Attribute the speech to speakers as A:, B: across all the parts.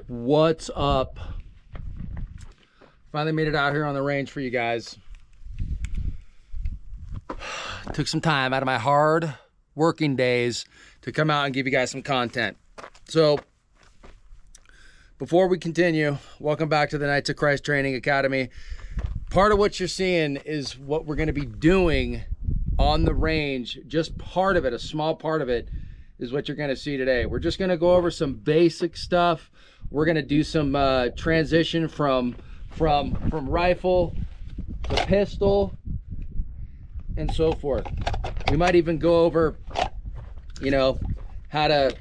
A: What's up? Finally made it out here on the range for you guys. Took some time out of my hard working days to come out and give you guys some content. So before we continue, welcome back to the Knights of Christ Training Academy. Part of what you're seeing is what we're going to be doing on the range. Just part of it, a small part of it, is what you're going to see today. We're just going to go over some basic stuff. We're going to do some transition from rifle to pistol and so forth. We might even go over, you know, how to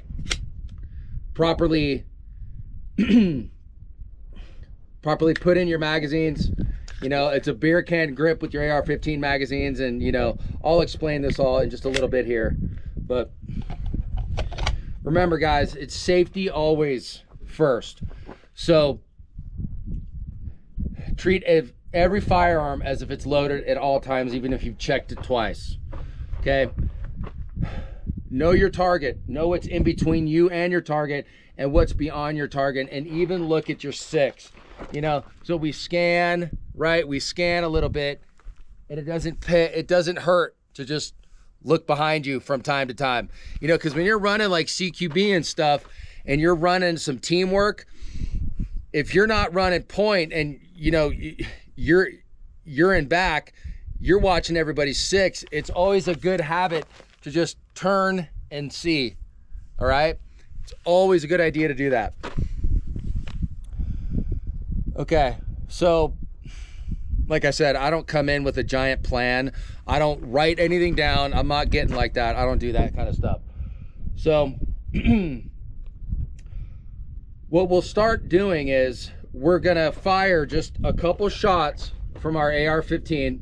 A: properly put in your magazines. You know, it's a beer can grip with your AR-15 magazines, and you know, I'll explain this all in just a little bit here. But remember guys, it's safety always first. So treat every firearm as if it's loaded at all times, even if you've checked it twice. Okay? Know your target. Know what's in between you and your target and what's beyond your target, and even look at your six. You know, so we scan, right? We scan a little bit, and it doesn't hurt to just look behind you from time to time. You know, because when you're running like CQB and stuff, and you're running some teamwork, if you're not running point and you know you're in back, you're watching everybody's six, it's always a good habit to just turn and see. All right, it's always a good idea to do that. Okay, so like I said, I don't come in with a giant plan. I don't write anything down. I'm not getting like that. I don't do that kind of stuff. So what we'll start doing is we're gonna fire just a couple shots from our AR-15,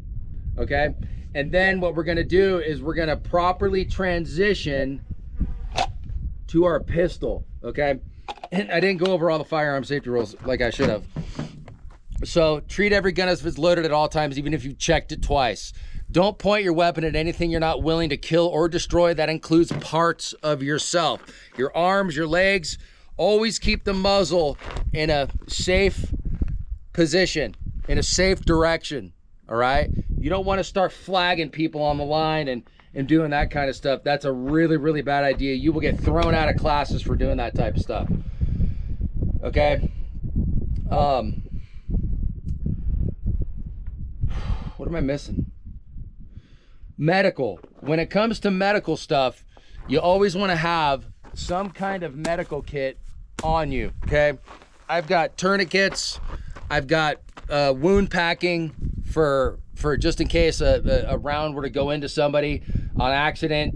A: okay? And then what we're gonna do is we're gonna properly transition to our pistol, okay? And I didn't go over all the firearm safety rules like I should have. So treat every gun as if it's loaded at all times, even if you've checked it twice. Don't point your weapon at anything you're not willing to kill or destroy. That includes parts of yourself, your arms, your legs. Always keep the muzzle in a safe position, in a safe direction, all right? You don't want to start flagging people on the line and doing that kind of stuff. That's a really, really bad idea. You will get thrown out of classes for doing that type of stuff, okay? What am I missing? Medical. When it comes to medical stuff, you always want to have some kind of medical kit on you, okay? I've got tourniquets. I've got wound packing for just in case a round were to go into somebody on accident.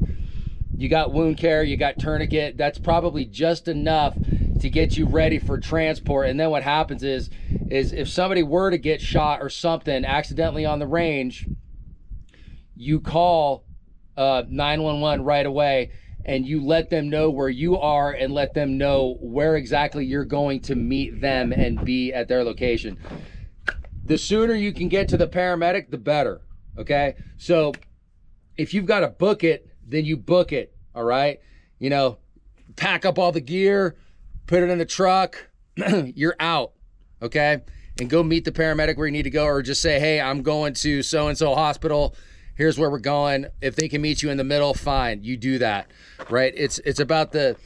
A: You got wound care, you got tourniquet. That's probably just enough to get you ready for transport. And then what happens is if somebody were to get shot or something accidentally on the range, you call 911 right away, and you let them know where you are and let them know where exactly you're going to meet them and be at their location. The sooner you can get to the paramedic, the better, okay? So if you've got to book it, then you book it, all right? You know, pack up all the gear, put it in the truck, you're out, okay? And go meet the paramedic where you need to go, or just say, hey, I'm going to so-and-so hospital. Here's where we're going. If they can meet you in the middle, fine, you do that, right? It's about the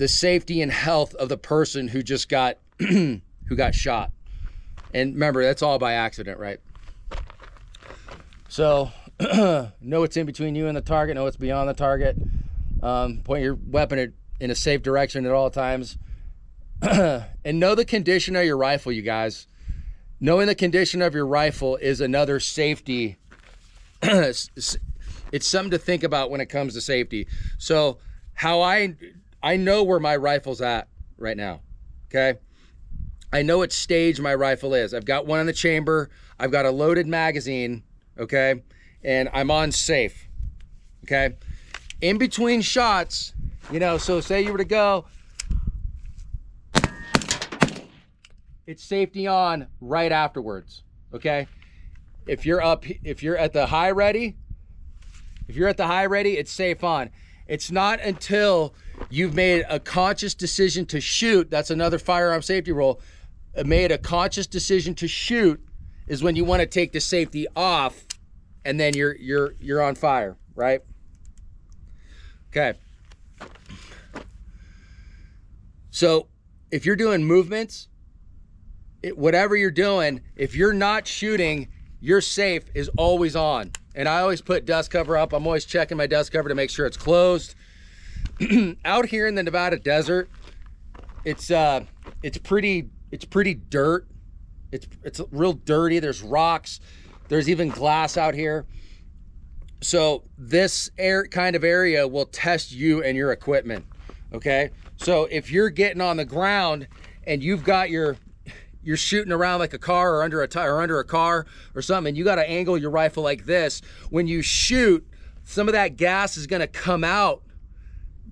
A: safety and health of the person who just got, who got shot. And remember, that's all by accident, right? So know what's in between you and the target, know what's beyond the target. Point your weapon in a safe direction at all times. And know the condition of your rifle, you guys. Knowing the condition of your rifle is another safety. It's something to think about when it comes to safety. So how I know where my rifle's at right now, okay? I know what stage my rifle is. I've got one in the chamber. I've got a loaded magazine, okay? And I'm on safe, okay? In between shots, you know, so say you were to go, it's safety on right afterwards, okay? If you're at the high ready, it's safe on. It's not until you've made a conscious decision to shoot. That's another firearm safety rule. Made a conscious decision to shoot is when you want to take the safety off, and then you're on fire, right? Okay. So if you're doing movements, whatever you're doing, if you're not shooting, your safe is always on. And I always put dust cover up. I'm always checking my dust cover to make sure it's closed. Out here in the Nevada desert, it's pretty dirt. It's real dirty. There's rocks. There's even glass out here. So this kind of area will test you and your equipment. Okay. So if you're getting on the ground and you're shooting around like a car or under a tire or under a car or something, and you got to angle your rifle like this, when you shoot, some of that gas is going to come out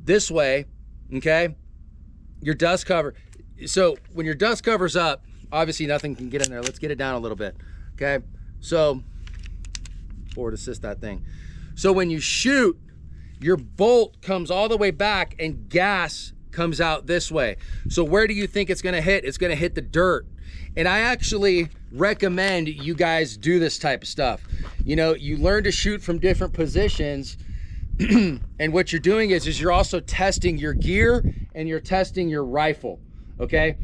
A: this way. Okay. Your dust cover. So when your dust cover's up, obviously nothing can get in there. Let's get it down a little bit. Okay. So forward assist that thing. So when you shoot, your bolt comes all the way back and gas comes out this way. So where do you think it's going to hit? It's going to hit the dirt. And I actually recommend you guys do this type of stuff. You know, you learn to shoot from different positions. And what you're doing is you're also testing your gear and you're testing your rifle. Okay.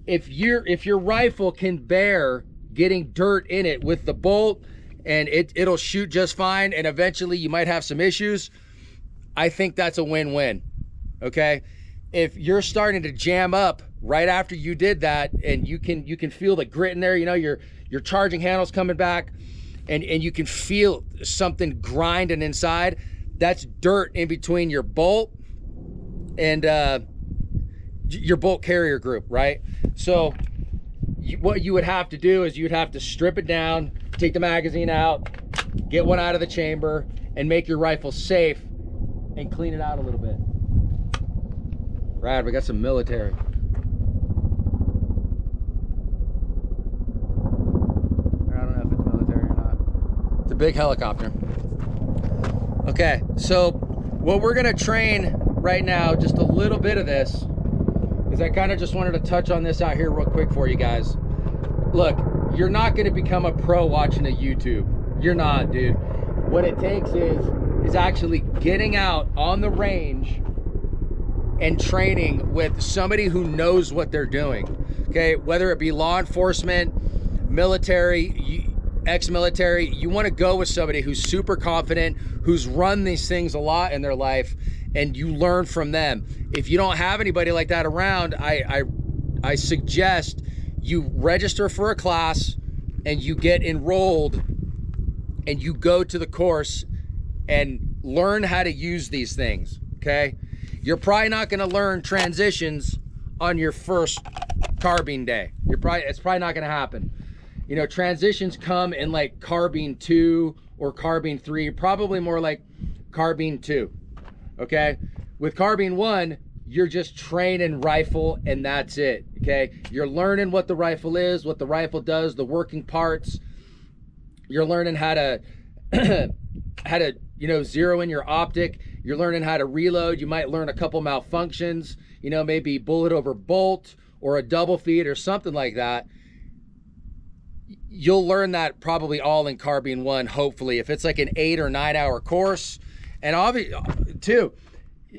A: If your rifle can bear getting dirt in it with the bolt, and it'll shoot just fine, and eventually you might have some issues, I think that's a win-win. Okay. If you're starting to jam up right after you did that, and you can feel the grit in there, you know, your charging handle's coming back, and you can feel something grinding inside, that's dirt in between your bolt and your bolt carrier group, right? So what you would have to do is you'd have to strip it down, take the magazine out, get one out of the chamber, and make your rifle safe and clean it out a little bit. Rad, we got some military. I don't know if it's military or not. It's a big helicopter. Okay, so what we're gonna train right now, just a little bit of this, is I kind of just wanted to touch on this out here real quick for you guys. Look, you're not gonna become a pro watching a YouTube. You're not, dude. What it takes is actually getting out on the range and training with somebody who knows what they're doing. Okay, whether it be law enforcement, military, ex-military, you want to go with somebody who's super confident, who's run these things a lot in their life, and you learn from them. If you don't have anybody like that around, I suggest you register for a class and you get enrolled and you go to the course and learn how to use these things. Okay, you're probably not going to learn transitions on your first carbine day. It's probably not going to happen. You know, transitions come in like carbine 2 or carbine 3, probably more like carbine 2. Okay, with carbine 1, you're just training rifle and that's it. Okay, you're learning what the rifle is, what the rifle does, the working parts. You're learning how to you know, zero in your optic. You're learning how to reload. You might learn a couple malfunctions, you know, maybe bullet over bolt or a double feed or something like that. You'll learn that probably all in carbine 1, hopefully, if it's like an 8 or 9 hour course. And obviously, too,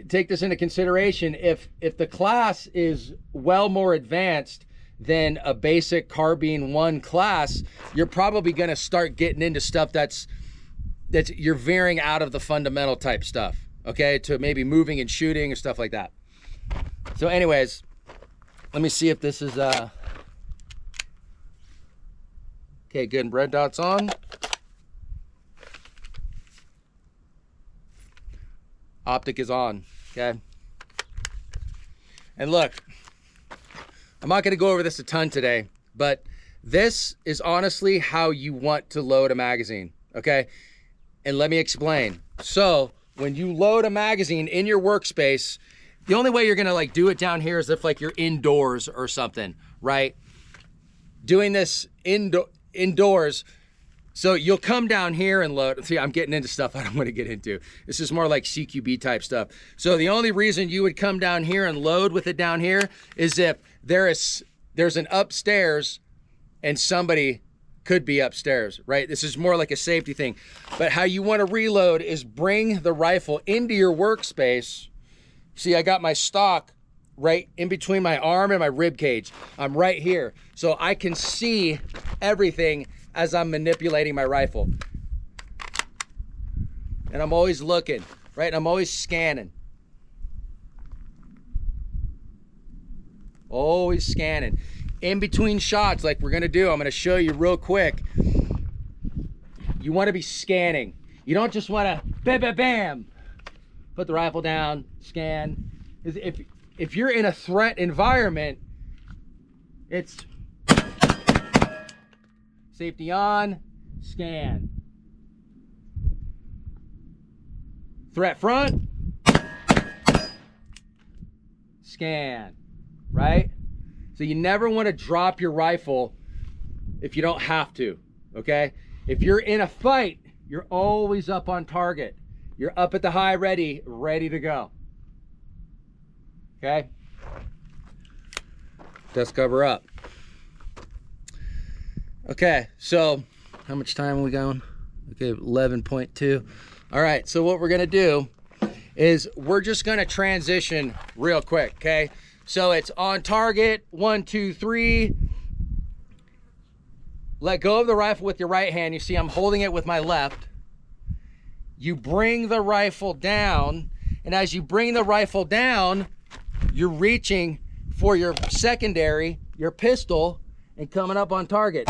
A: take this into consideration. If the class is well more advanced than a basic carbine 1 class, you're probably going to start getting into stuff that's you're veering out of the fundamental type stuff, okay, to maybe moving and shooting and stuff like that. So anyways, let me see if this is okay, good. Red dot's on. Optic is on. Okay. And look, I'm not going to go over this a ton today, but this is honestly how you want to load a magazine. Okay. And let me explain. So when you load a magazine in your workspace, the only way you're going to like do it down here is if like you're indoors or something, right? Doing this indoors, So you'll come down here and load. See, I'm getting into stuff I don't want to get into. This is more like CQB type stuff. So the only reason you would come down here and load with it down here is if there's an upstairs and somebody could be upstairs, right? This is more like a safety thing. But how you want to reload is bring the rifle into your workspace. See, I got my stock right in between my arm and my rib cage. I'm right here. So I can see everything as I'm manipulating my rifle. And I'm always looking, right? And I'm always scanning. Always scanning. In between shots, like we're gonna do, I'm gonna show you real quick. You wanna be scanning. You don't just wanna bam, bam, bam. Put the rifle down, scan. If you're in a threat environment, it's safety on, scan. Threat front, scan, right? So you never want to drop your rifle if you don't have to, okay? If you're in a fight, you're always up on target. You're up at the high ready to go. Okay? Dust cover up. Okay, so how much time are we going? Okay, 11.2. All right, so what we're gonna do is we're just gonna transition real quick, okay? So it's on target, 1, 2, 3. Let go of the rifle with your right hand. You see I'm holding it with my left. You bring the rifle down, and as you bring the rifle down, you're reaching for your secondary, your pistol, and coming up on target.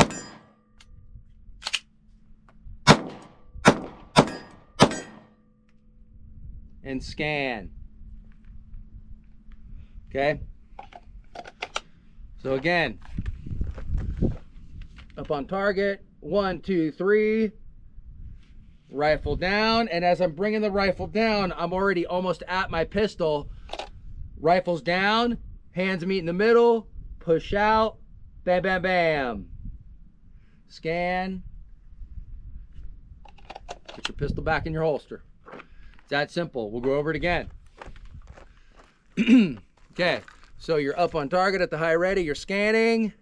A: And scan. Okay? So again, up on target, 1, 2, 3. Rifle down, and as I'm bringing the rifle down, I'm already almost at my pistol. Rifle's down, hands meet in the middle, push out, bam, bam, bam. Scan. Put your pistol back in your holster. It's that simple. We'll go over it again. Okay, so you're up on target at the high ready, you're scanning.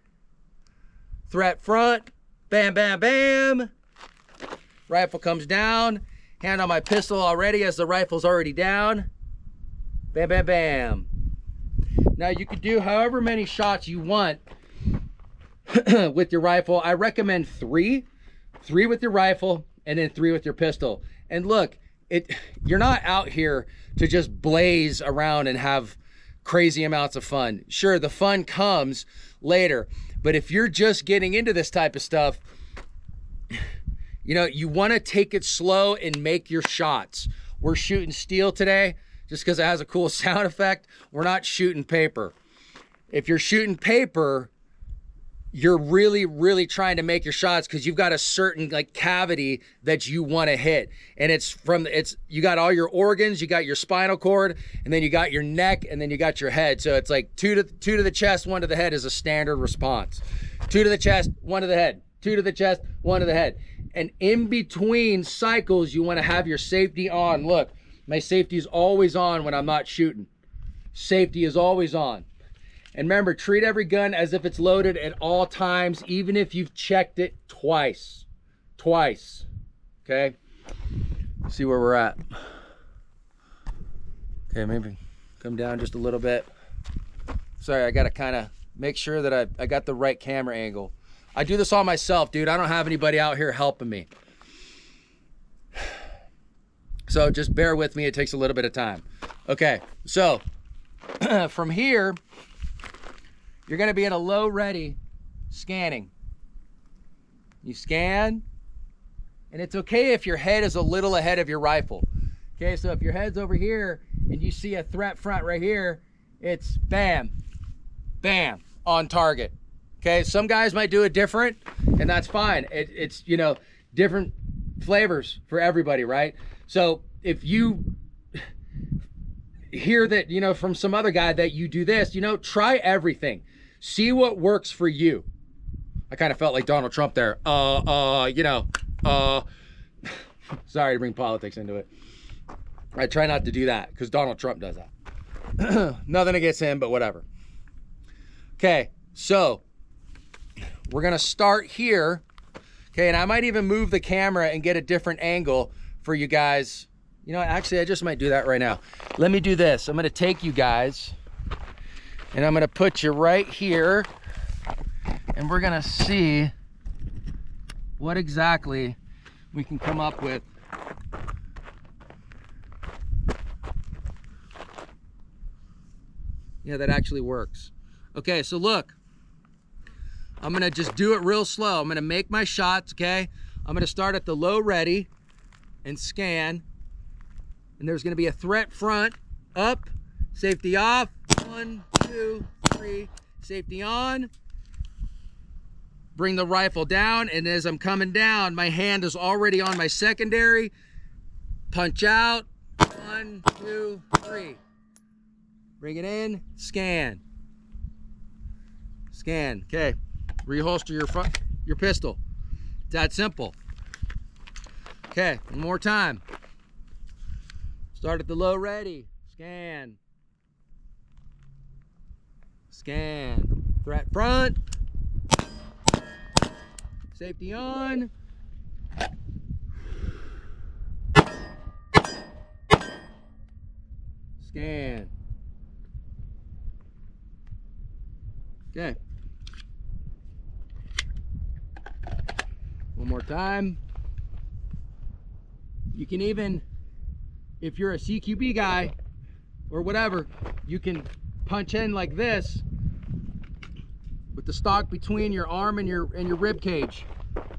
A: Threat front, bam, bam, bam. Rifle comes down, hand on my pistol already as the rifle's already down. Bam, bam, bam. Now you can do however many shots you want with your rifle. I recommend 3. 3 with your rifle and then 3 with your pistol. And look, you're not out here to just blaze around and have crazy amounts of fun. Sure, the fun comes later, but if you're just getting into this type of stuff, you know, you want to take it slow and make your shots. We're shooting steel today just because it has a cool sound effect. We're not shooting paper. If you're shooting paper, you're really, really trying to make your shots because you've got a certain like cavity that you want to hit. And you got all your organs, you got your spinal cord, and then you got your neck, and then you got your head. So it's like 2 to the chest, 1 to the head is a standard response. 2 to the chest, 1 to the head. 2 to the chest, 1 to the head. And in between cycles, you want to have your safety on. Look, my safety is always on when I'm not shooting. Safety is always on. And remember, treat every gun as if it's loaded at all times, even if you've checked it twice. Twice. Okay? Let's see where we're at. Okay, maybe come down just a little bit. Sorry, I got to kind of make sure that I got the right camera angle. I do this all myself, dude. I don't have anybody out here helping me. So just bear with me. It takes a little bit of time. Okay, so from here, you're going to be in a low ready scanning. You scan, and it's okay if your head is a little ahead of your rifle. Okay, so if your head's over here and you see a threat front right here, it's bam, bam, on target. Okay, some guys might do it different, and that's fine. It's, you know, different flavors for everybody, right? So if you hear that, you know, from some other guy that you do this, you know, try everything. See what works for you. I kind of felt like Donald Trump there. You know, Sorry to bring politics into it. I try not to do that because Donald Trump does that. Nothing against him, but whatever. Okay, so we're gonna start here. Okay, and I might even move the camera and get a different angle for you guys. You know, actually, I just might do that right now. Let me do this. I'm gonna take you guys and I'm gonna put you right here, and we're gonna see what exactly we can come up with. Yeah, that actually works. Okay, so look, I'm gonna just do it real slow. I'm gonna make my shots, okay? I'm gonna start at the low ready and scan. And there's gonna be a threat front, up, safety off, 1, 2, 3, safety on. Bring the rifle down, and as I'm coming down, my hand is already on my secondary. Punch out, 1, 2, 3. Bring it in, scan. Scan, okay. Reholster your pistol. It's that simple. Okay, one more time. Start at the low ready, scan. Scan, threat front. Safety on. Scan. Okay. One more time. You can even, if you're a CQB guy or whatever, you can punch in like this with the stock between your arm and your rib cage,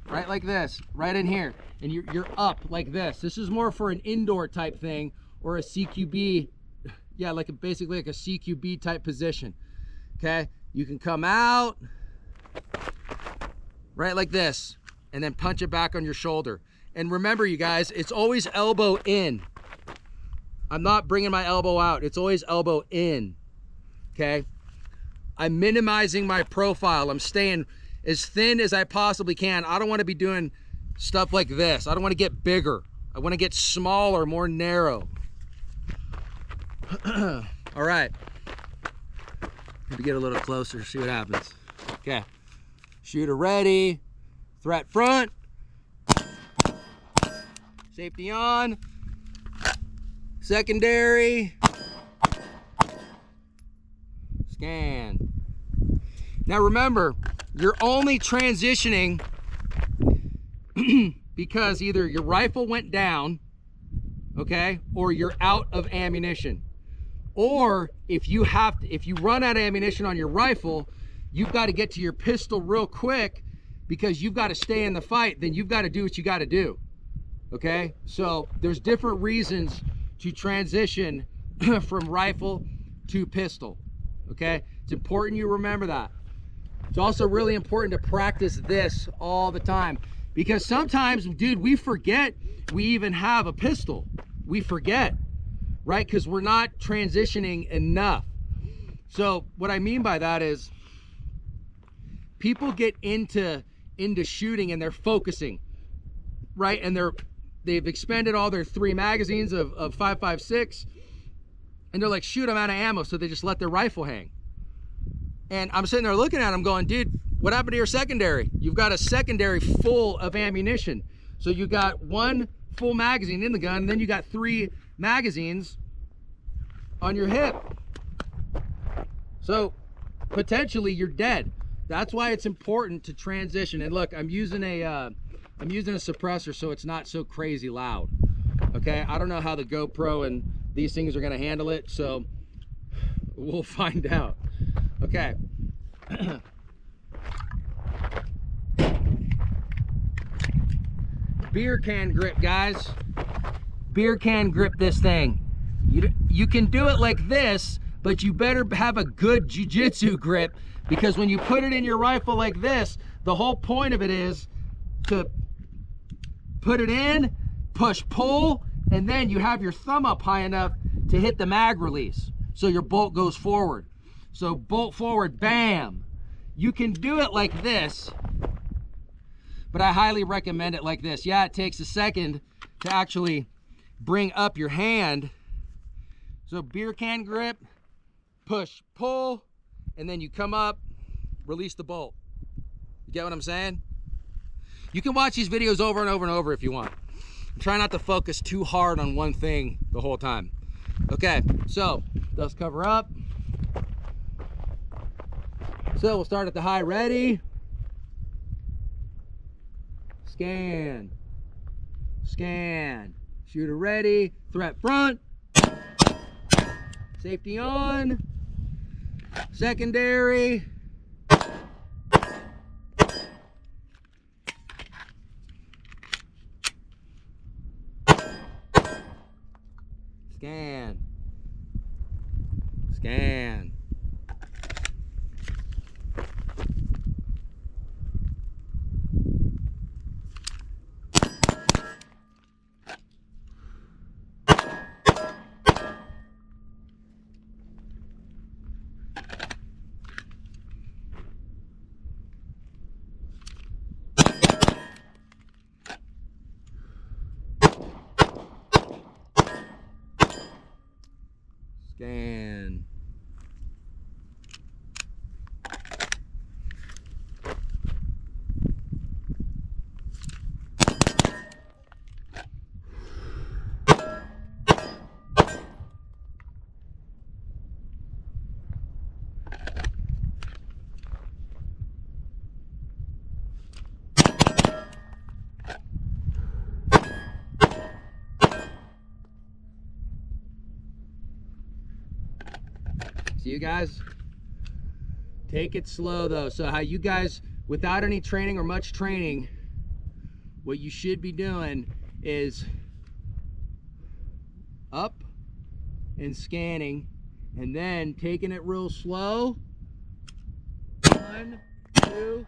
A: right like this, right in here, and you're up like this. This is more for an indoor type thing or a CQB, yeah, like basically like a CQB type position. Okay, you can come out right like this and then punch it back on your shoulder. And remember, you guys, it's always elbow in. I'm not bringing my elbow out. It's always elbow in, okay? I'm minimizing my profile. I'm staying as thin as I possibly can. I don't want to be doing stuff like this. I don't want to get bigger. I want to get smaller, more narrow. All right. Maybe get a little closer, see what happens. Okay. Shooter ready. Threat front. Safety on. Secondary. Scan. Now remember, you're only transitioning because either your rifle went down, okay, or you're out of ammunition. Or if you run out of ammunition on your rifle, you've got to get to your pistol real quick because you've got to stay in the fight. Then you've got to do what you got to do. Okay, so there's different reasons to transition from rifle to pistol. Okay, it's important you remember that. It's also really important to practice this all the time because sometimes, dude, we forget we even have a pistol. We forget, right? Because we're not transitioning enough. So what I mean by that is people get into shooting and they're focusing, right? And they've expended all their 3 magazines of 5.56, and they're like, shoot, I'm out of ammo, so they just let their rifle hang. And I'm sitting there looking at them going, dude, what happened to your secondary? You've got a secondary full of ammunition. So you got 1 full magazine in the gun, and then you got 3 magazines on your hip. So potentially you're dead. That's why it's important to transition. And look, I'm using a suppressor so it's not so crazy loud. Okay, I don't know how the GoPro and these things are gonna handle it, so we'll find out. Okay. Beer can grip, guys. Beer can grip this thing. You can do it like this, but you better have a good jiu-jitsu grip, because when you put it in your rifle like this, the whole point of it is to put it in, push, pull, and then you have your thumb up high enough to hit the mag release so your bolt goes forward. So bolt forward, bam. You can do it like this, but I highly recommend it like this. Yeah, it takes a second to actually bring up your hand. So beer can grip, push, pull, and then you come up, release the bolt. You get what I'm saying? You can watch these videos over and over and over if you want. Try not to focus too hard on one thing the whole time. Okay, so dust cover up. So we'll start at the high ready. Scan. Scan. Shooter ready. Threat front. Safety on. Secondary. Scan. Scan. Scan. See you guys? Take it slow though. So how you guys, without any training or much training, what you should be doing is up and scanning and then taking it real slow. 1, 2,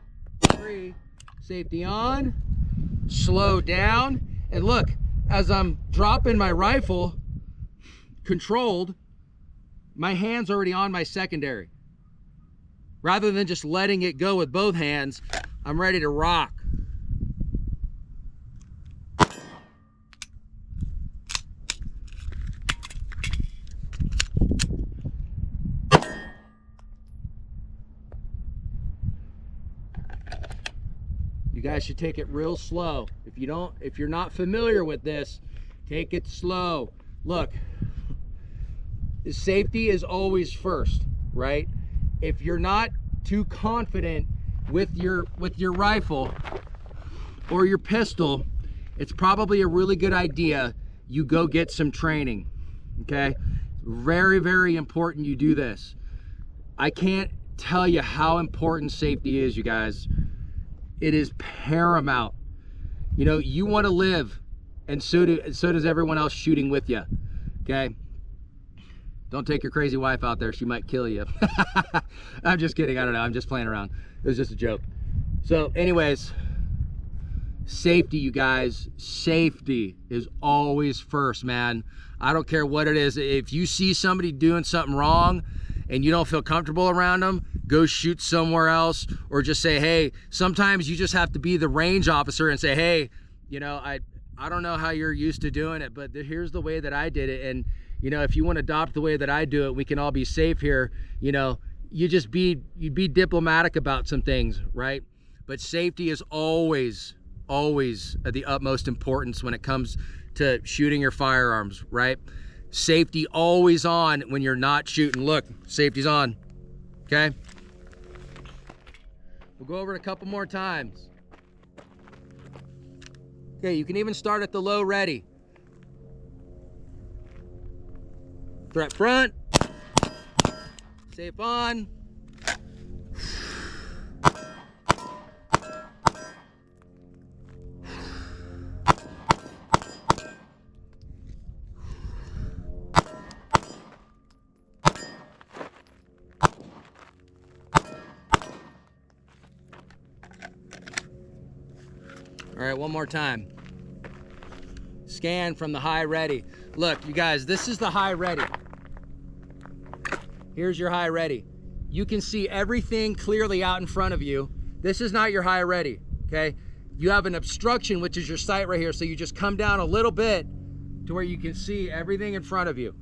A: 3, safety on, slow down. And look, as I'm dropping my rifle, controlled, my hand's already on my secondary. Rather than just letting it go with both hands, I'm ready to rock. You guys should take it real slow. If you're not familiar with this, take it slow. Look, safety is always first, right? If you're not too confident with your rifle or your pistol, it's probably a really good idea you go get some training, okay? Very, very important you do this. I can't tell you how important safety is, you guys. It is paramount. You know, you want to live, and so does everyone else shooting with you, okay? Don't take your crazy wife out there. She might kill you. I'm just kidding. I don't know. I'm just playing around. It was just a joke. So anyways, safety, you guys. Safety is always first, man. I don't care what it is. If you see somebody doing something wrong and you don't feel comfortable around them, go shoot somewhere else, or just say, hey, sometimes you just have to be the range officer and say, hey, you know, I don't know how you're used to doing it, but here's the way that I did it. And you know, if you want to adopt the way that I do it, we can all be safe here. You know, you be diplomatic about some things, right? But safety is always of the utmost importance when it comes to shooting your firearms, right? Safety always on when you're not shooting. Look, safety's on, okay? We'll go over it a couple more times. Okay, you can even start at the low ready. Threat front, safe on. All right, one more time. Scan from the high ready. Look, you guys, this is the high ready. Here's your high ready. You can see everything clearly out in front of you. This is not your high ready, okay? you have an obstruction, which is your sight right here. So you just come down a little bit to where you can see everything in front of you.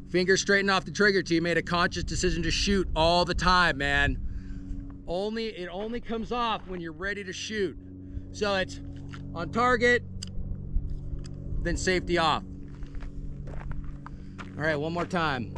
A: Fingers straighten off the trigger till you made a conscious decision to shoot all the time, man. It only comes off when you're ready to shoot. So it's on target, then safety off. All right, one more time.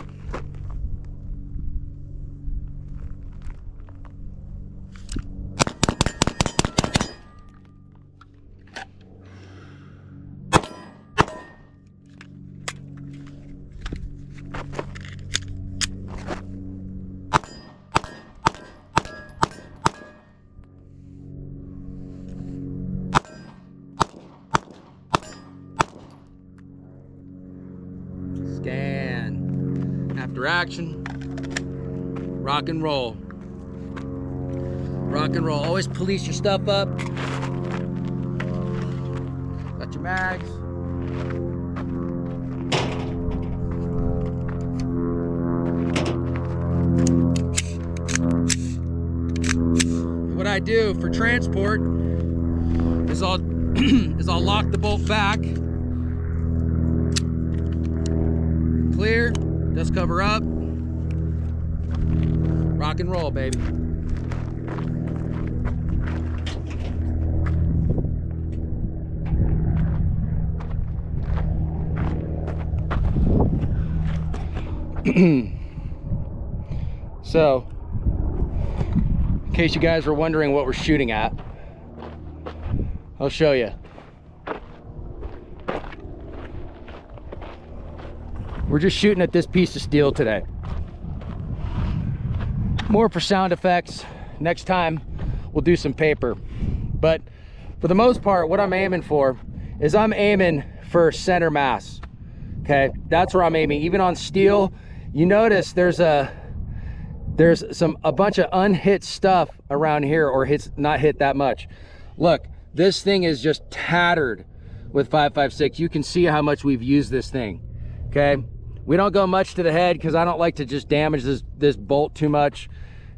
A: Scan. After action, rock and roll. Rock and roll. Always police your stuff up. Got your mags. What I do for transport is I'll lock the bolt back. Clear, dust cover up, rock and roll, baby. So, in case you guys were wondering what we're shooting at, I'll show you. We're just shooting at this piece of steel today. More for sound effects. Next time we'll do some paper. But for the most part, what I'm aiming for is I'm aiming for center mass. Okay, that's where I'm aiming. Even on steel, you notice there's a bunch of unhit stuff around here, or not hit that much. Look, this thing is just tattered with 5.56. You can see how much we've used this thing. Okay, we don't go much to the head because I don't like to just damage this bolt too much.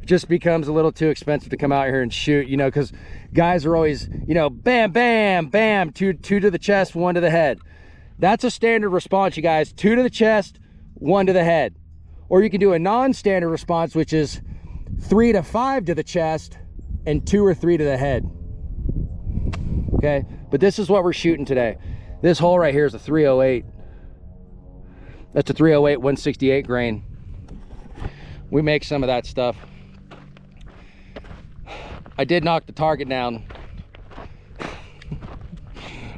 A: It just becomes a little too expensive to come out here and shoot, you know, because guys are always, you know, bam, bam, bam, two to the chest, one to the head. That's a standard response, you guys. 2 to the chest, 1 to the head. Or you can do a non-standard response, which is 3 to 5 to the chest and 2 or 3 to the head. Okay, but this is what we're shooting today. This hole right here is a 308. That's a 308 168 grain. We make some of that stuff. I did knock the target down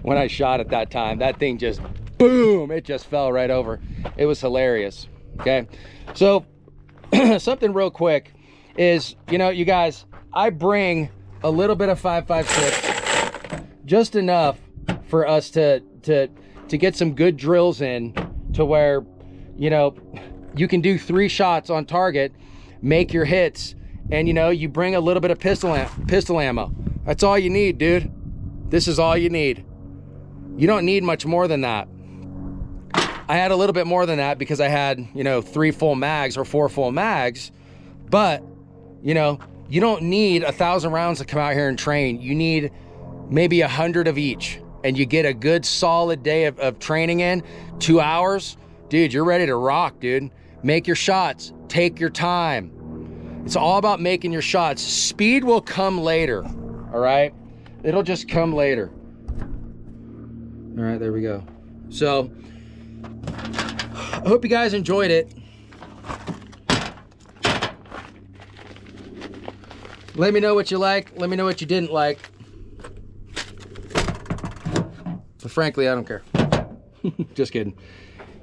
A: when I shot at that time. That thing just boom, it just fell right over. It was hilarious. Okay, so something real quick is, you know, you guys, I bring a little bit of 5.56, just enough for us to get some good drills in, to where, you know, you can do 3 shots on target, make your hits, and, you know, you bring a little bit of pistol ammo. That's all you need, dude. This is all you need. You don't need much more than that. I had a little bit more than that because I had, you know, 3 full mags or 4 full mags, but, you know, you don't need 1,000 rounds to come out here and train. You need maybe 100 of each, and you get a good solid day of training in, 2 hours, dude, you're ready to rock, dude. Make your shots, take your time. It's all about making your shots. Speed will come later, all right? It'll just come later. All right, there we go. So, I hope you guys enjoyed it. Let me know what you like. Let me know what you didn't like. But frankly, I don't care. Just kidding.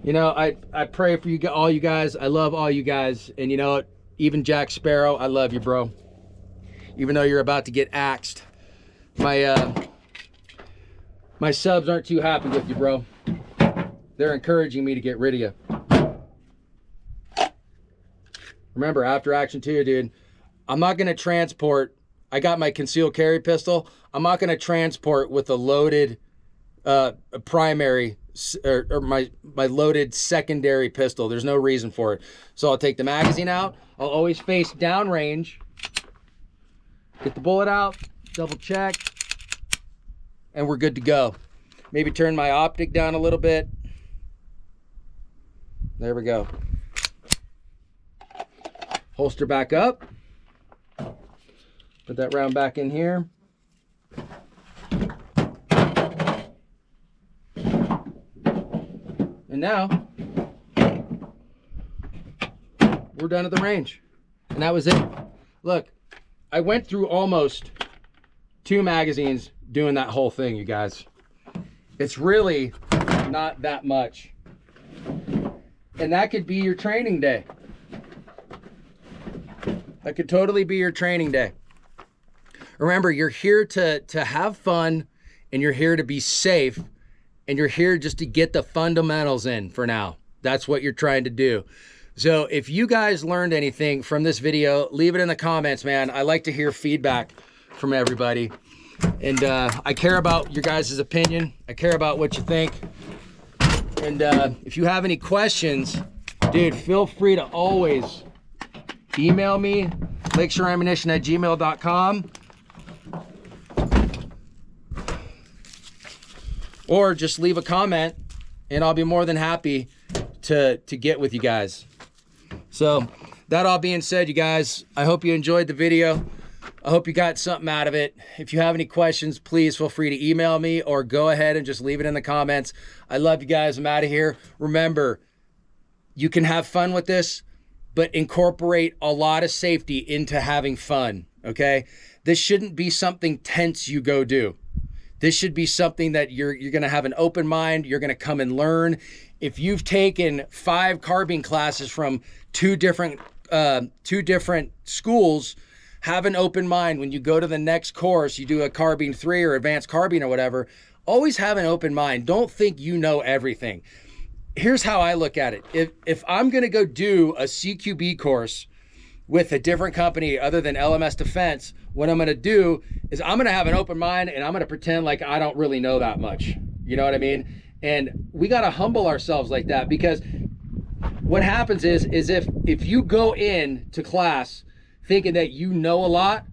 A: You know, I pray for you, all you guys. I love all you guys. And you know what? Even Jack Sparrow, I love you, bro. Even though you're about to get axed. My subs aren't too happy with you, bro. They're encouraging me to get rid of you. Remember, after action 2, dude, I'm not going to transport. I got my concealed carry pistol. I'm not going to transport with a loaded primary or my loaded secondary pistol. There's no reason for it. So I'll take the magazine out. I'll always face downrange. Get the bullet out. double check, and we're good to go. Maybe turn my optic down a little bit. There we go. Holster back up. Put that round back in here. And now, we're done at the range. And that was it. Look, I went through almost 2 magazines doing that whole thing, you guys. It's really not that much. And that could be your training day. That could totally be your training day. Remember, you're here to have fun, and you're here to be safe, and you're here just to get the fundamentals in for now. That's what you're trying to do. So if you guys learned anything from this video, leave it in the comments, man. I like to hear feedback from everybody. And I care about your guys' opinion. I care about what you think. And if you have any questions, dude, feel free to always email me, lakeshoreammunition@gmail.com. Or just leave a comment, and I'll be more than happy to get with you guys. So that all being said, you guys, I hope you enjoyed the video. I hope you got something out of it. If you have any questions, please feel free to email me or go ahead and just leave it in the comments. I love you guys. I'm out of here. Remember, you can have fun with this, but incorporate a lot of safety into having fun, okay? This shouldn't be something tense you go do. This should be something that you're gonna have an open mind, you're gonna come and learn. If you've taken 5 carbine classes from two different schools, have an open mind. When you go to the next course, you do a carbine 3 or advanced carbine or whatever, always have an open mind. Don't think you know everything. Here's how I look at it. If I'm gonna go do a CQB course with a different company other than LMS Defense, what I'm gonna do is I'm gonna have an open mind, and I'm gonna pretend like I don't really know that much. You know what I mean? And we gotta humble ourselves like that, because what happens is if you go in to class thinking that you know a lot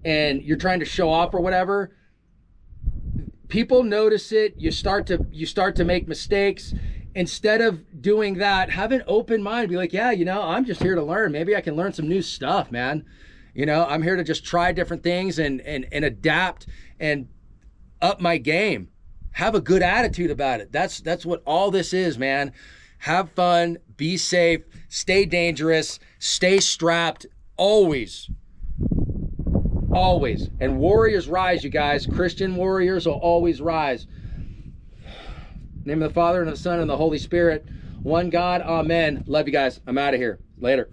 A: and you're trying to show off or whatever, people notice it. You start to make mistakes. Instead of doing that, have an open mind. Be like, yeah, you know, I'm just here to learn. Maybe I can learn some new stuff, man. You know, I'm here to just try different things and adapt and up my game. Have a good attitude about it. That's what all this is, man. Have fun, be safe, stay dangerous, stay strapped, always. Always. And warriors rise, you guys. Christian warriors will always rise. In the name of the Father, and of the Son, and the Holy Spirit. One God, amen. Love you guys. I'm out of here. Later.